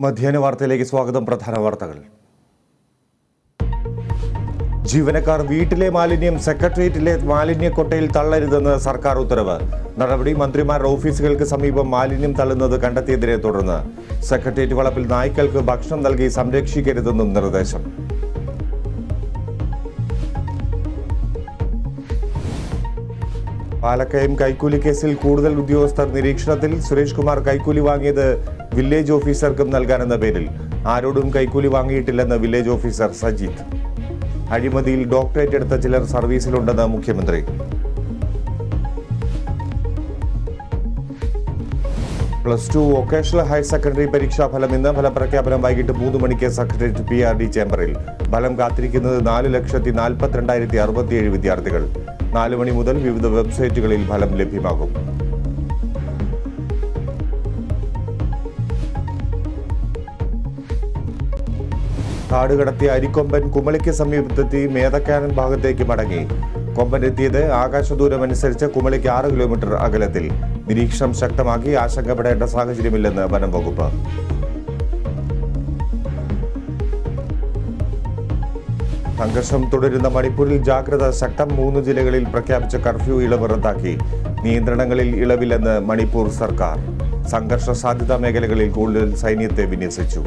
മധ്യാഹ്ന വാർത്തയിലേക്ക് സ്വാഗതം. പ്രധാന വാർത്തകൾ. ജീവനക്കാർ വീട്ടിലെ മാലിന്യം സെക്രട്ടേറിയറ്റിലെ മാലിന്യ കൊട്ടയിൽ തള്ളരുതെന്ന് സർക്കാർ ഉത്തരവ്. നടപടി മന്ത്രിമാരുടെ ഓഫീസുകൾക്ക് സമീപം മാലിന്യം തള്ളുന്നത് കണ്ടെത്തിയതിനെ തുടർന്ന് സെക്രട്ടേറിയറ്റ് വളപ്പിൽ നായ്ക്കൾക്ക് ഭക്ഷണം നൽകി സംരക്ഷിക്കരുതെന്നും നിർദ്ദേശം. പാലക്കയം കൈക്കൂലി കേസിൽ കൂടുതൽ ഉദ്യോഗസ്ഥർ നിരീക്ഷണത്തിൽ. സുരേഷ് കുമാർ കൈക്കൂലി വാങ്ങിയത് വില്ലേജ് ഓഫീസർക്കും നൽകാനെന്ന പേരിൽ ആരോടും കൈക്കൂലി വാങ്ങിയിട്ടില്ലെന്ന് വില്ലേജ് ഓഫീസർ സജീദ്. അഴിമതിയിൽ ഡോക്ടറേറ്റ് എടുത്ത ചിലർ സർവീസിലുണ്ടെന്ന് മുഖ്യമന്ത്രി. +2 വൊക്കേഷണൽ ഹയർ സെക്കൻഡറി പരീക്ഷാ ഫലം ഇന്ന്. ഫലപ്രഖ്യാപനം വൈകിട്ട് 3 മണിക്ക് സെക്രട്ടേറിയറ്റ് PRD ചേംബറിൽ. ഫലം കാത്തിരിക്കുന്നത് 4,42,067 വിദ്യാർത്ഥികൾ. 4 മണി മുതൽ വിവിധ വെബ്സൈറ്റുകളിൽ ഫലം ലഭ്യമാകും. കാട് കടത്തിയ അരിക്കൊമ്പൻ കുമളിക്ക് സമീപത്തെത്തി മേതക്കാനൻ ഭാഗത്തേക്ക് മടങ്ങി. കൊമ്പൻ എത്തിയത് ആകാശദൂരമനുസരിച്ച് കുമളിക്ക് 6 കിലോമീറ്റർ അകലത്തിൽ. നിരീക്ഷണം ശക്തമാക്കി. ആശങ്കപ്പെടേണ്ട സാഹചര്യമില്ലെന്ന് വനം വകുപ്പ്. സംഘർഷം തുടരുന്ന മണിപ്പൂരിൽ ജാഗ്രത ശക്തം. 3 ജില്ലകളിൽ പ്രഖ്യാപിച്ച കർഫ്യൂ ഇളവ് റദ്ദാക്കി. നിയന്ത്രണങ്ങളിൽ ഇളവില്ലെന്ന് മണിപ്പൂർ സർക്കാർ. സംഘർഷ സാധ്യതാ മേഖലകളിൽ കൂടുതൽ സൈന്യത്തെ വിന്യസിച്ചു.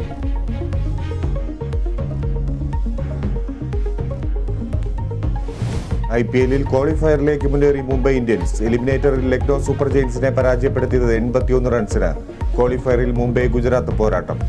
IPL ക്വാളിഫയറിലേക്ക് മുന്നേറി മുംബൈ ഇന്ത്യൻസ്. എലിമിനേറ്ററിൽ ലക്നോ സൂപ്പർ ജയൻസിനെ പരാജയപ്പെടുത്തിയത് 81 റൺസിന്. ക്വാളിഫയറിൽ മുംബൈ ഗുജറാത്ത് പോരാട്ടം.